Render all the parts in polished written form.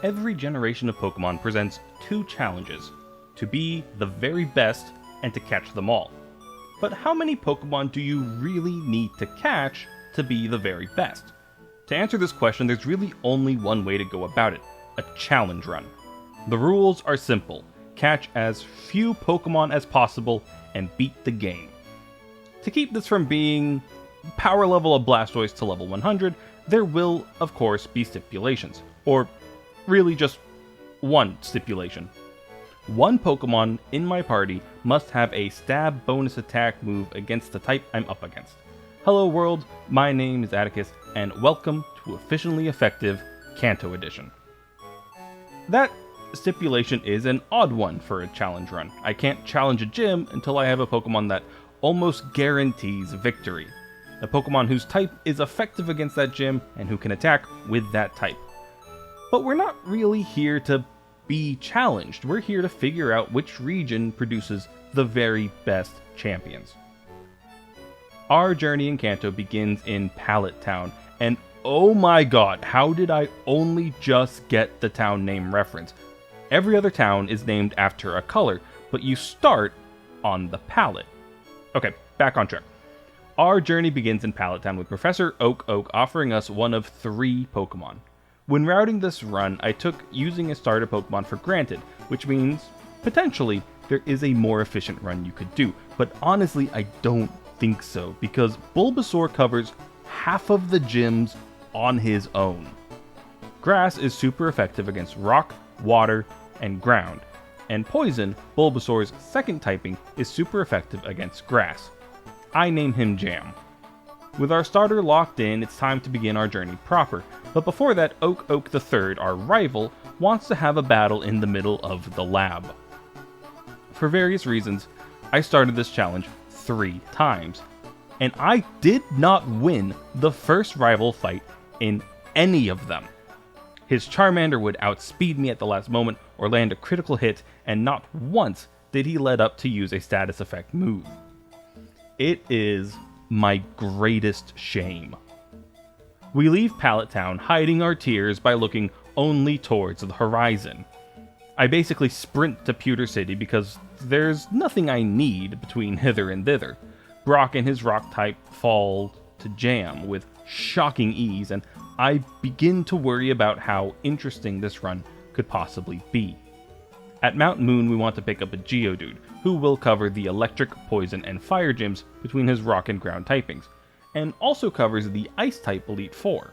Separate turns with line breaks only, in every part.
Every generation of Pokemon presents two challenges: to be the very best and to catch them all. But how many Pokemon do you really need to catch to be the very best? To answer this question, there's really only one way to go about it: a challenge run. The rules are simple: catch as few Pokemon as possible and beat the game. To keep this from being power level of Blastoise to level 100, there will, of course, be stipulations. Or really just one stipulation. One Pokemon in my party must have a stab bonus attack move against the type I'm up against. Hello world, my name is Atticus, and welcome to Efficiently Effective Kanto Edition. That stipulation is an odd one for a challenge run. I can't challenge a gym until I have a Pokemon that almost guarantees victory. A Pokemon whose type is effective against that gym and who can attack with that type. But we're not really here to be challenged. We're here to figure out which region produces the very best champions. Our journey in Kanto begins in Pallet Town, and oh my god, how did I only just get the town name reference? Every other town is named after a color, but you start on the pallet. Okay, back on track. Our journey begins in Pallet Town with Professor Oak offering us one of 3 Pokemon. When routing this run, I took using a starter Pokemon for granted, which means, potentially, there is a more efficient run you could do. But honestly, I don't think so, because Bulbasaur covers half of the gyms on his own. Grass is super effective against rock, water, and ground, and Poison, Bulbasaur's second typing, is super effective against grass. I name him Jam. With our starter locked in, it's time to begin our journey proper, but before that, Oak III, our rival, wants to have a battle in the middle of the lab. For various reasons, I started this challenge 3 times, and I did not win the first rival fight in any of them. His Charmander would outspeed me at the last moment or land a critical hit, and not once did he let up to use a status effect move. It is my greatest shame. We leave Pallet Town hiding our tears by looking only towards the horizon. I basically sprint to Pewter City because there's nothing I need between hither and thither. Brock and his rock type fall to Jam with shocking ease, and I begin to worry about how interesting this run could possibly be. At Mount Moon, we want to pick up a Geodude, who will cover the electric, poison, and fire gyms between his rock and ground typings, and also covers the ice type Elite Four.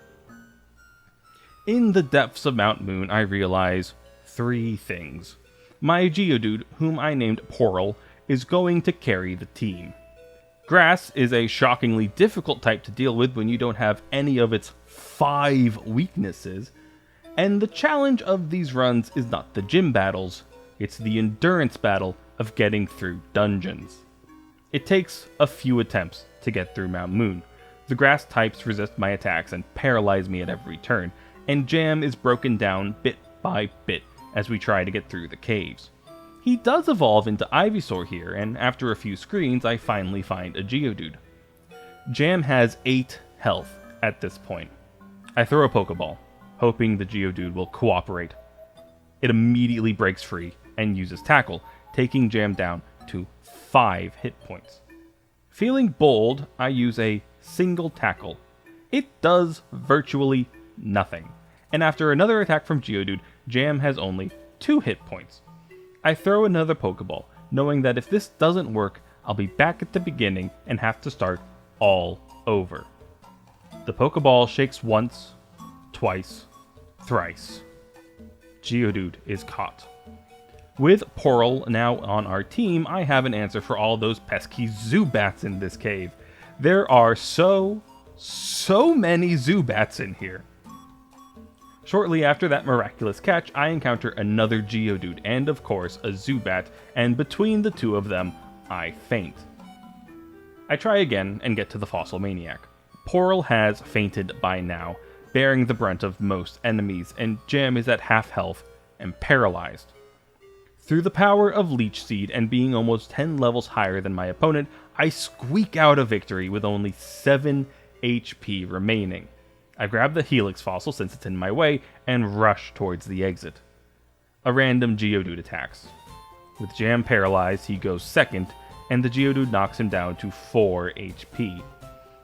In the depths of Mount Moon, I realize 3 things. My Geodude, whom I named Portal, is going to carry the team. Grass is a shockingly difficult type to deal with when you don't have any of its 5 weaknesses, and the challenge of these runs is not the gym battles, it's the endurance battle of getting through dungeons. It takes a few attempts to get through Mount Moon. The grass types resist my attacks and paralyze me at every turn, and Jam is broken down bit by bit as we try to get through the caves. He does evolve into Ivysaur here, and after a few screens, I finally find a Geodude. Jam has 8 health at this point. I throw a Pokeball, hoping the Geodude will cooperate. It immediately breaks free and uses Tackle, taking Jam down to 5 hit points. Feeling bold, I use a single Tackle. It does virtually nothing, and after another attack from Geodude, Jam has only 2 hit points. I throw another Pokeball, knowing that if this doesn't work, I'll be back at the beginning and have to start all over. The Pokeball shakes once, twice, thrice. Geodude is caught. With Portal now on our team, I have an answer for all those pesky Zubats in this cave. There are so many Zubats in here. Shortly after that miraculous catch, I encounter another Geodude and, of course, a Zubat, and between the 2 of them, I faint. I try again and get to the Fossil Maniac. Portal has fainted by now, bearing the brunt of most enemies, and Jam is at half health and paralyzed. Through the power of Leech Seed and being almost 10 levels higher than my opponent, I squeak out a victory with only 7 HP remaining. I grab the Helix fossil since it's in my way and rush towards the exit. A random Geodude attacks. With Jam paralyzed, he goes second, and the Geodude knocks him down to 4 HP.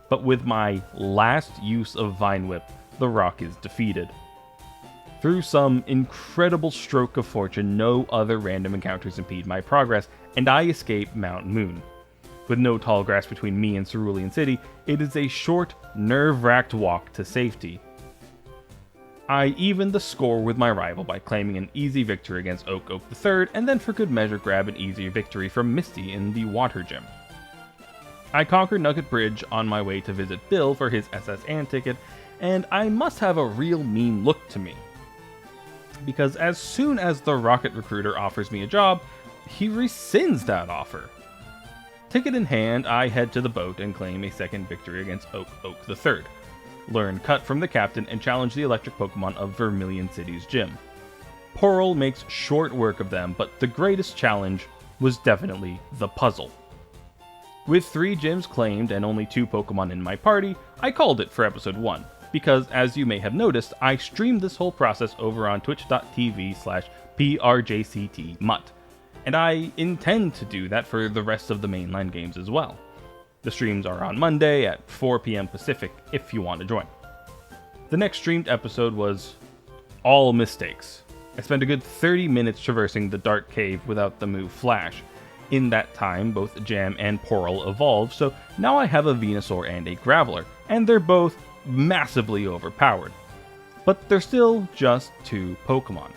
But with my last use of Vine Whip, the rock is defeated. Through some incredible stroke of fortune, no other random encounters impede my progress, and I escape Mount Moon. With no tall grass between me and Cerulean City, it is a short, nerve-wracked walk to safety. I even the score with my rival by claiming an easy victory against Oak III, and then for good measure grab an easier victory from Misty in the Water Gym. I conquer Nugget Bridge on my way to visit Bill for his SS Ann ticket, and I must have a real mean look to me. Because as soon as the Rocket Recruiter offers me a job, he rescinds that offer. Ticket in hand, I head to the boat and claim a second victory against Oak III. Learn Cut from the captain and challenge the electric Pokemon of Vermilion City's gym. Porl makes short work of them, but the greatest challenge was definitely the puzzle. With 3 gyms claimed and only 2 Pokemon in my party, I called it for episode 1, because as you may have noticed, I streamed this whole process over on twitch.tv/PRJCTMUT, and I intend to do that for the rest of the mainline games as well. The streams are on Monday at 4 p.m. Pacific if you want to join. The next streamed episode was all mistakes. I spent a good 30 minutes traversing the Dark Cave without the move Flash. In that time, both Jam and Porl evolved, so now I have a Venusaur and a Graveler, and they're both massively overpowered. But they're still just 2 Pokemon.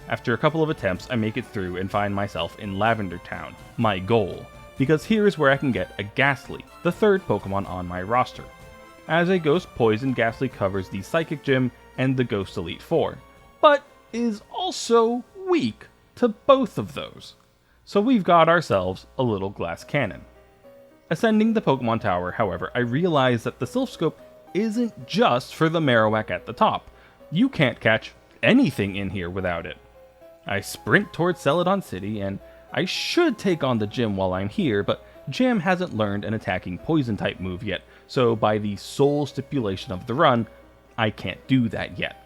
After a couple of attempts, I make it through and find myself in Lavender Town, my goal, because here is where I can get a Ghastly, the 3rd Pokemon on my roster. As a Ghost Poison, Ghastly covers the Psychic Gym and the Ghost Elite Four, but is also weak to both of those. So we've got ourselves a little glass cannon. Ascending the Pokemon Tower, however, I realize that the Silph Scope isn't just for the Marowak at the top. You can't catch anything in here without it. I sprint towards Celadon City, and I should take on the gym while I'm here, but Jam hasn't learned an attacking Poison-type move yet, so by the sole stipulation of the run, I can't do that yet.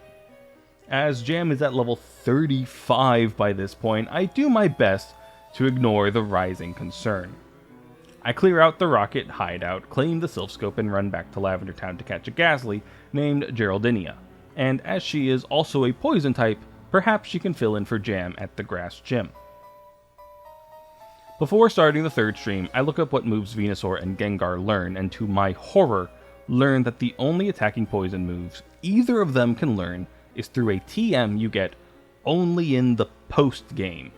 As Jam is at level 35 by this point, I do my best to ignore the rising concern. I clear out the Rocket hideout, claim the Silph Scope, and run back to Lavender Town to catch a Ghastly named Geraldinia, and as she is also a Poison type, perhaps she can fill in for Jam at the Grass Gym. Before starting the 3rd stream, I look up what moves Venusaur and Gengar learn, and to my horror, learn that the only attacking Poison moves either of them can learn is through a TM you get only in the post-game.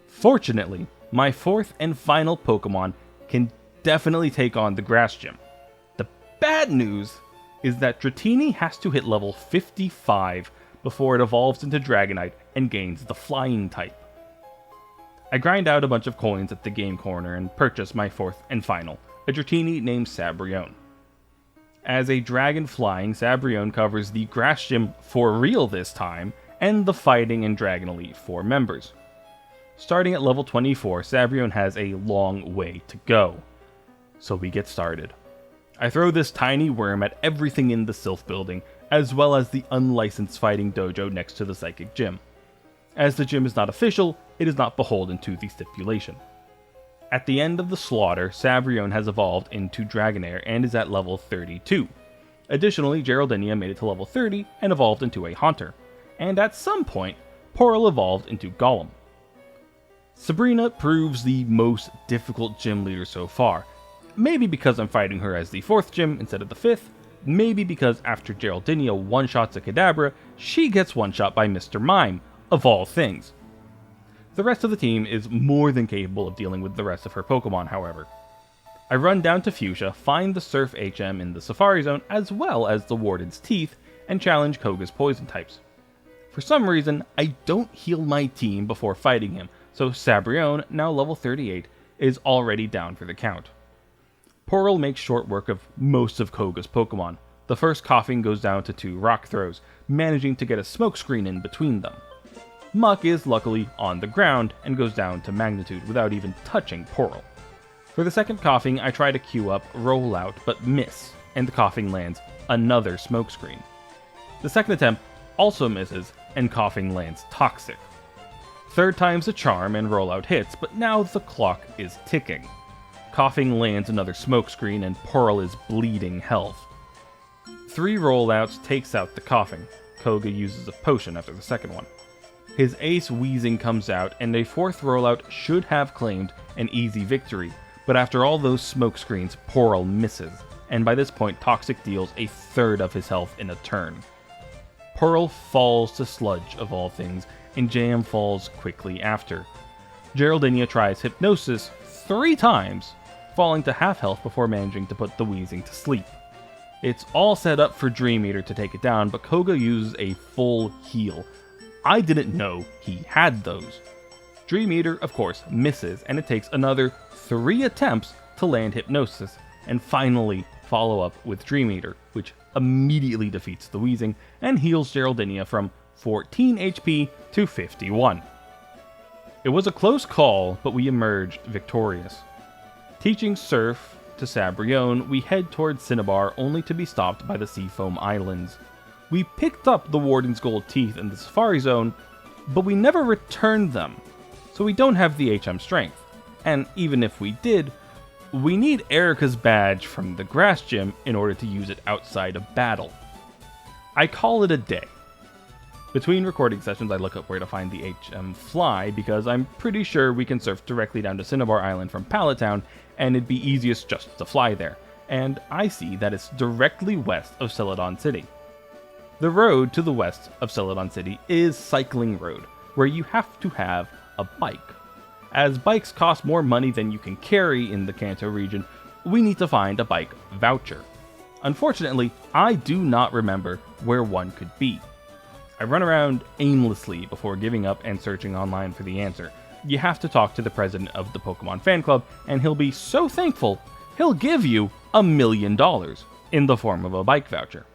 Fortunately, my 4th and final Pokemon can definitely take on the Grass Gym. The bad news is that Dratini has to hit level 55 before it evolves into Dragonite and gains the Flying type. I grind out a bunch of coins at the game corner and purchase my 4th and final, a Dratini named Sabrione. As a dragon flying, Sabrione covers the Grass Gym for real this time, and the Fighting and Dragon Elite 4 members. Starting at level 24, Sabrione has a long way to go. So we get started. I throw this tiny worm at everything in the Silph building, as well as the unlicensed fighting dojo next to the Psychic Gym. As the gym is not official, it is not beholden to the stipulation. At the end of the slaughter, Sabrione has evolved into Dragonair and is at level 32. Additionally, Geraldinia made it to level 30 and evolved into a Haunter. And at some point, Porl evolved into Golem. Sabrina proves the most difficult gym leader so far. Maybe because I'm fighting her as the 4th gym instead of the 5th, maybe because after Geraldinia one-shots a Kadabra, she gets one-shot by Mr. Mime, of all things. The rest of the team is more than capable of dealing with the rest of her Pokemon, however. I run down to Fuchsia, find the Surf HM in the Safari Zone, as well as the Warden's Teeth, and challenge Koga's Poison types. For some reason, I don't heal my team before fighting him, so Sabrione, now level 38, is already down for the count. Porl makes short work of most of Koga's Pokemon. The first coughing goes down to 2 rock throws, managing to get a smokescreen in between them. Muck is luckily on the ground and goes down to Magnitude without even touching Porl. For the second coughing, I try to queue up Roll Out but miss, and the coughing lands another smokescreen. The second attempt also misses, and Coughing lands Toxic. Third time's a charm and rollout hits, but now the clock is ticking. Coughing lands another smokescreen and Pearl is bleeding health. 3 rollouts takes out the Coughing. Koga uses a potion after the second one. His ace Wheezing comes out, and a 4th rollout should have claimed an easy victory, but after all those smokescreens, Pearl misses, and by this point Toxic deals a third of his health in a turn. Pearl falls to sludge of all things, and Jam falls quickly after. Geraldinia tries Hypnosis 3 times, falling to half health before managing to put the Wheezing to sleep. It's all set up for Dream Eater to take it down, but Koga uses a full heal. I didn't know he had those. Dream Eater, of course, misses, and it takes another 3 attempts to land Hypnosis, and finally follow up with Dream Eater, which immediately defeats the Wheezing and heals Geraldinia from 14 HP to 51. It was a close call, but we emerged victorious. Teaching Surf to Sabrione, we head towards Cinnabar only to be stopped by the Seafoam Islands. We picked up the Warden's gold teeth in the Safari Zone, but we never returned them, so we don't have the HM strength. And even if we did, we need Erica's badge from the Grass Gym in order to use it outside of battle. I call it a day. Between recording sessions, I look up where to find the HM Fly, because I'm pretty sure we can surf directly down to Cinnabar Island from Pallet Town, and it'd be easiest just to fly there. And I see that it's directly west of Celadon City. The road to the west of Celadon City is Cycling Road, where you have to have a bike. As bikes cost more money than you can carry in the Kanto region, we need to find a bike voucher. Unfortunately, I do not remember where one could be. I run around aimlessly before giving up and searching online for the answer. You have to talk to the president of the Pokemon fan club, and he'll be so thankful, he'll give you $1 million in the form of a bike voucher.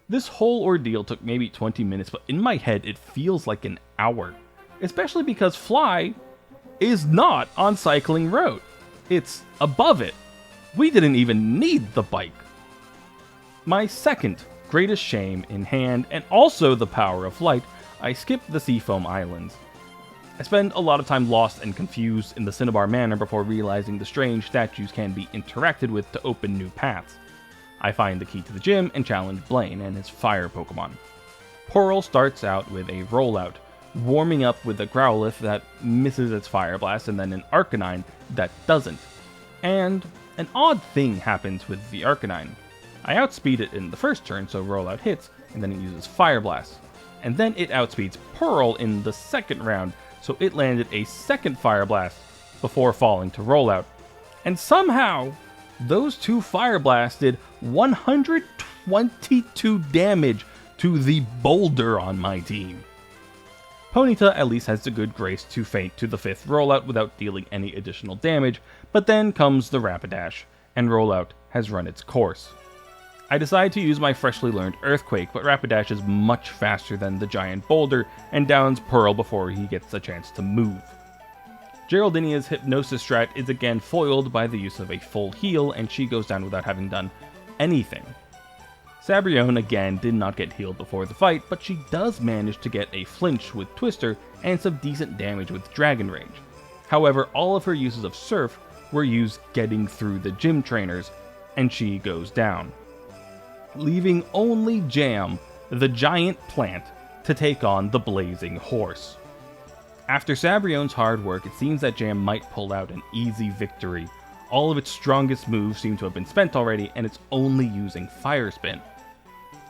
This whole ordeal took maybe 20 minutes, but in my head it feels like an hour. Especially because Fly is not on Cycling Road. It's above it. We didn't even need the bike. My second greatest shame in hand, and also the power of flight, I skipped the Seafoam Islands. I spend a lot of time lost and confused in the Cinnabar Manor before realizing the strange statues can be interacted with to open new paths. I find the key to the gym and challenge Blaine and his fire Pokemon. Pearl starts out with a rollout, warming up with a Growlithe that misses its Fire Blast, and then an Arcanine that doesn't. And an odd thing happens with the Arcanine. I outspeed it in the first turn, so rollout hits, and then it uses Fire Blast. And then it outspeeds Pearl in the second round, so it landed a second Fire Blast before falling to rollout. And somehow, those 2 Fire Blasts did 122 damage to the boulder on my team. Ponyta at least has the good grace to faint to the 5th rollout without dealing any additional damage, but then comes the Rapidash, and rollout has run its course. I decide to use my freshly learned Earthquake, but Rapidash is much faster than the giant boulder and downs Pearl before he gets a chance to move. Geraldinia's Hypnosis strat is again foiled by the use of a full heal, and she goes down without having done anything. Sabrione again did not get healed before the fight, but she does manage to get a flinch with Twister and some decent damage with Dragon Rage. However, all of her uses of Surf were used getting through the gym trainers, and she goes down, leaving only Jam, the giant plant, to take on the blazing horse. After Sabrione's hard work, it seems that Jam might pull out an easy victory. All of its strongest moves seem to have been spent already, and it's only using Fire Spin.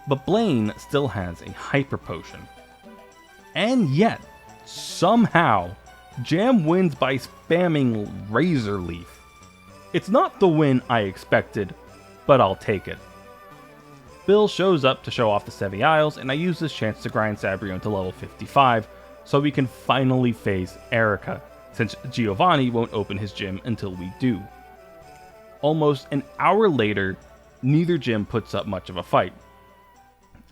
But Blaine still has a Hyper Potion. And yet, somehow, Jam wins by spamming Razor Leaf. It's not the win I expected, but I'll take it. Bill shows up to show off the Sevi Isles, and I use this chance to grind Sabrione to level 55, so we can finally face Erica, since Giovanni won't open his gym until we do. Almost an hour later, neither gym puts up much of a fight.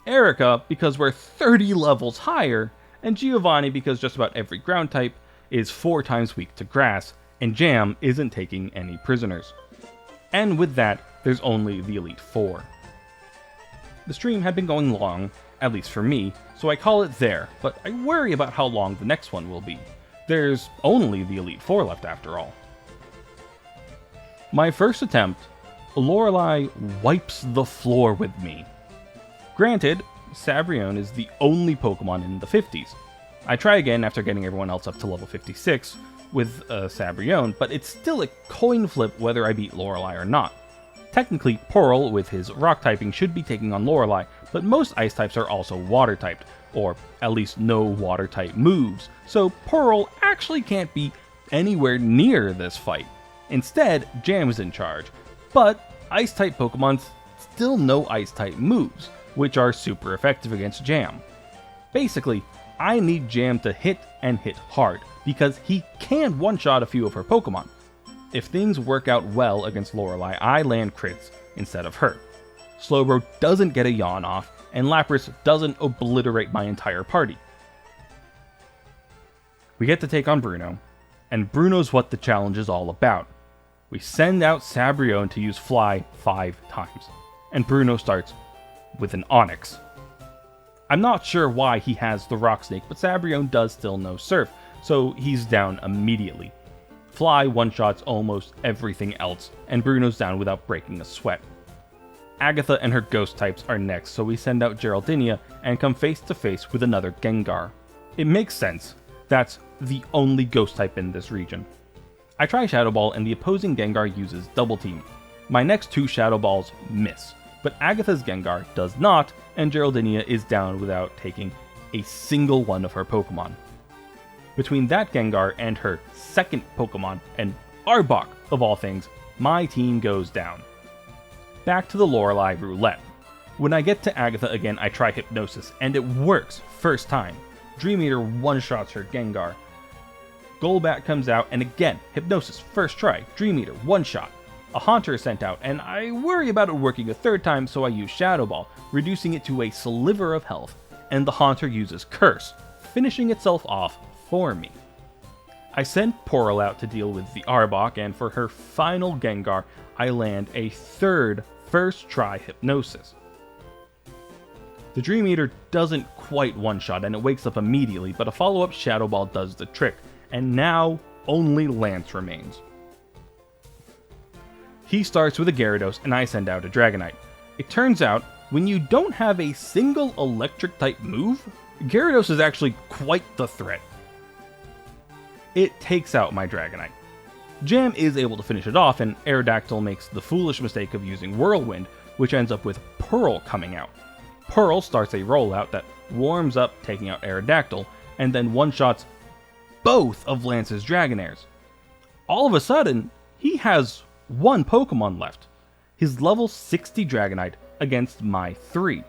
Erica, because we're 30 levels higher, and Giovanni because just about every ground type is 4 times weak to grass, and Jam isn't taking any prisoners. And with that, there's only the Elite Four. The stream had been going long, at least for me, so I call it there, but I worry about how long the next one will be. There's only the Elite Four left after all. My first attempt, Lorelei wipes the floor with me. Granted, Sabrione is the only Pokemon in the 50s. I try again after getting everyone else up to level 56 with Sabrione, but it's still a coin flip whether I beat Lorelei or not. Technically, Pearl, with his rock typing, should be taking on Lorelei, but most ice types are also water typed, or at least no water type moves, so Pearl actually can't be anywhere near this fight. Instead, Jam is in charge, but ice type Pokemon still know ice type moves, which are super effective against Jam. Basically, I need Jam to hit and hit hard, because he can one-shot a few of her Pokemon. If things work out well against Lorelei, I land crits instead of her. Slowbro doesn't get a yawn off, and Lapras doesn't obliterate my entire party. We get to take on Bruno, and Bruno's what the challenge is all about. We send out Sabrione to use Fly 5 times, and Bruno starts with an Onix. I'm not sure why he has the Rock Snake, but Sabrione does still know Surf, so he's down immediately. Fly one-shots almost everything else, and Bruno's down without breaking a sweat. Agatha and her ghost types are next, so we send out Geraldinea and come face to face with another Gengar. It makes sense. That's the only ghost type in this region. I try Shadow Ball and the opposing Gengar uses Double Team. My next two Shadow Balls miss, but Agatha's Gengar does not, and Geraldinea is down without taking a single one of her Pokemon. Between that Gengar and her second Pokemon, and Arbok of all things, my team goes down. Back to the Lorelei roulette. When I get to Agatha again, I try Hypnosis, and it works first time. Dream Eater one-shots her Gengar. Golbat comes out, and again, Hypnosis first try, Dream Eater one-shot. A Haunter is sent out, and I worry about it working a third time, so I use Shadow Ball, reducing it to a sliver of health, and the Haunter uses Curse, finishing itself off for me. I send Pearl out to deal with the Arbok, and for her final Gengar, I land a third first try Hypnosis. The Dream Eater doesn't quite one-shot, and it wakes up immediately, but a follow-up Shadow Ball does the trick, and now only Lance remains. He starts with a Gyarados, and I send out a Dragonite. It turns out, when you don't have a single electric-type move, Gyarados is actually quite the threat. It takes out my Dragonite. Jam is able to finish it off, and Aerodactyl makes the foolish mistake of using Whirlwind, which ends up with Pearl coming out. Pearl starts a rollout that warms up, taking out Aerodactyl, and then one-shots both of Lance's Dragonairs. All of a sudden, he has one Pokemon left, his level 60 Dragonite against my 3.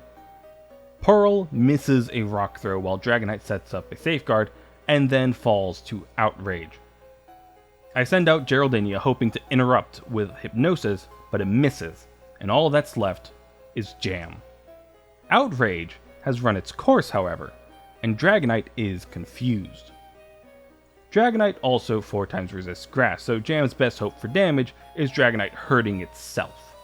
Pearl misses a Rock Throw while Dragonite sets up a Safeguard, and then falls to Outrage. I send out Geraldinea hoping to interrupt with Hypnosis, but it misses, and all that's left is Jam. Outrage has run its course, however, and Dragonite is confused. Dragonite also 4 times resists Grass, so Jam's best hope for damage is Dragonite hurting itself.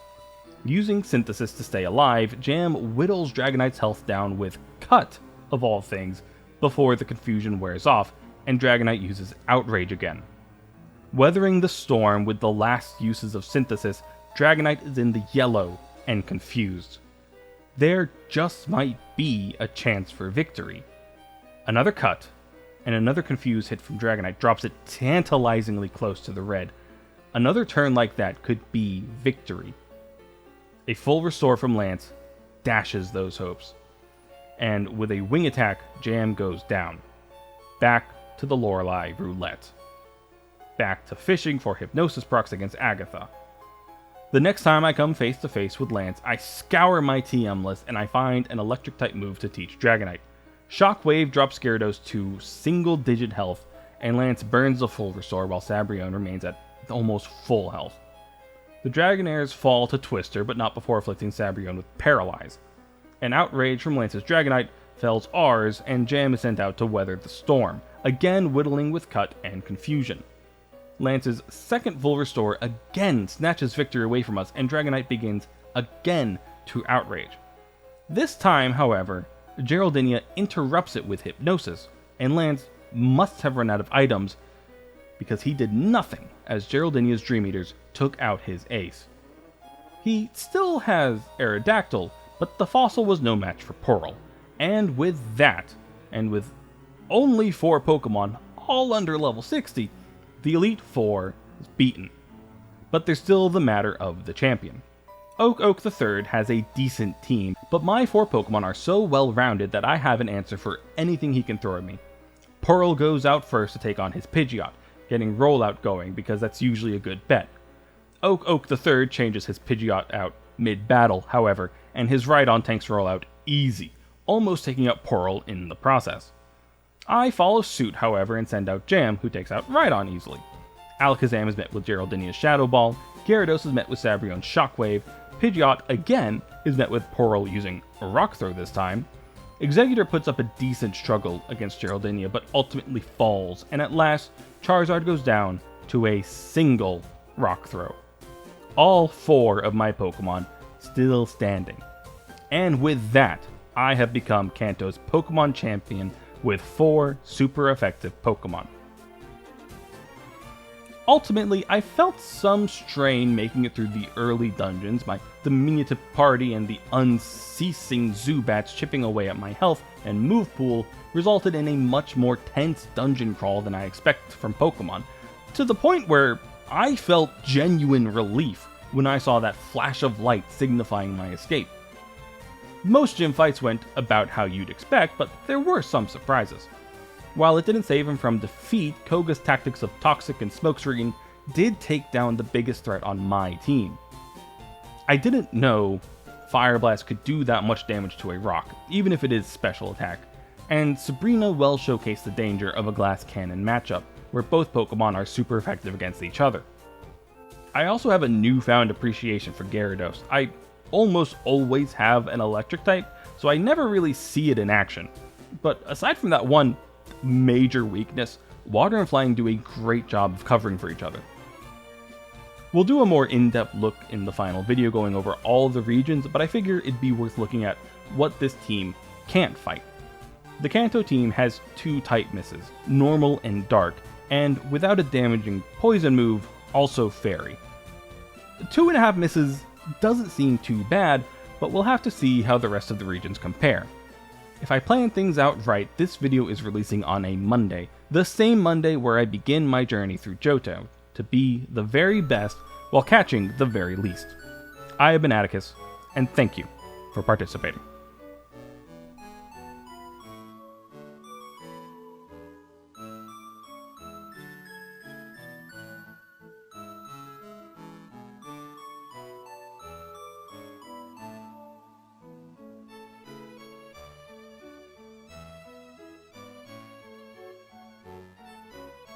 Using Synthesis to stay alive, Jam whittles Dragonite's health down with Cut, of all things, before the confusion wears off, and Dragonite uses Outrage again. Weathering the storm with the last uses of Synthesis, Dragonite is in the yellow and confused. There just might be a chance for victory. Another Cut, and another confused hit from Dragonite drops it tantalizingly close to the red. Another turn like that could be victory. A full restore from Lance dashes those hopes, and with a wing attack, Jam goes down. Back to the Lorelei roulette. Back to fishing for Hypnosis procs against Agatha. The next time I come face to face with Lance, I scour my TM list and I find an electric type move to teach Dragonite. Shockwave drops Gyarados to single-digit health, and Lance burns a full restore while Sabrione remains at almost full health. The Dragonairs fall to Twister, but not before afflicting Sabrione with Paralyze. An Outrage from Lance's Dragonite fells ours, and Jam is sent out to weather the storm, again whittling with Cut and Confusion. Lance's second full restore again snatches victory away from us, and Dragonite begins again to Outrage. This time, however, Geraldinea interrupts it with hypnosis, and Lance must have run out of items because he did nothing as Geraldinea's Dream Eaters took out his ace. He still has Aerodactyl, but the fossil was no match for Pearl, and with that, and with only 4 Pokemon, all under level 60, the Elite Four is beaten. But there's still the matter of the champion. Oak III has a decent team, but my 4 Pokemon are so well-rounded that I have an answer for anything he can throw at me. Pearl goes out first to take on his Pidgeot, getting Rollout going because that's usually a good bet. Oak III changes his Pidgeot out mid-battle, however, and his Rhydon tanks Rollout easy, almost taking out Pearl in the process. I follow suit, however, and send out Jam, who takes out Rhydon easily. Alakazam is met with Geraldinea's Shadow Ball, Gyarados is met with Sabrion's Shockwave, Pidgeot, again, is met with Pearl using a Rock Throw this time. Exeggutor puts up a decent struggle against Geraldinea, but ultimately falls, and at last, Charizard goes down to a single Rock Throw. All 4 of my Pokemon still standing. And with that, I have become Kanto's Pokemon champion with 4 super effective Pokemon. Ultimately, I felt some strain making it through the early dungeons, my diminutive party and the unceasing Zubats chipping away at my health and move pool resulted in a much more tense dungeon crawl than I expect from Pokemon, to the point where I felt genuine relief when I saw that flash of light signifying my escape. Most gym fights went about how you'd expect, but there were some surprises. While it didn't save him from defeat, Koga's tactics of Toxic and Smokescreen did take down the biggest threat on my team. I didn't know Fire Blast could do that much damage to a rock, even if it is special attack, and Sabrina well showcased the danger of a Glass Cannon matchup, where both Pokemon are super effective against each other. I also have a newfound appreciation for Gyarados. I almost always have an electric type, so I never really see it in action. But aside from that one major weakness, Water and Flying do a great job of covering for each other. We'll do a more in-depth look in the final video going over all of the regions, but I figure it'd be worth looking at what this team can't fight. The Kanto team has 2 type misses, Normal and Dark, and without a damaging Poison move, also Fairy. 2.5 misses doesn't seem too bad, but we'll have to see how the rest of the regions compare. If I plan things out right, this video is releasing on a Monday, the same Monday where I begin my journey through Johto, to be the very best while catching the very least. I have been Atticus, and thank you for participating.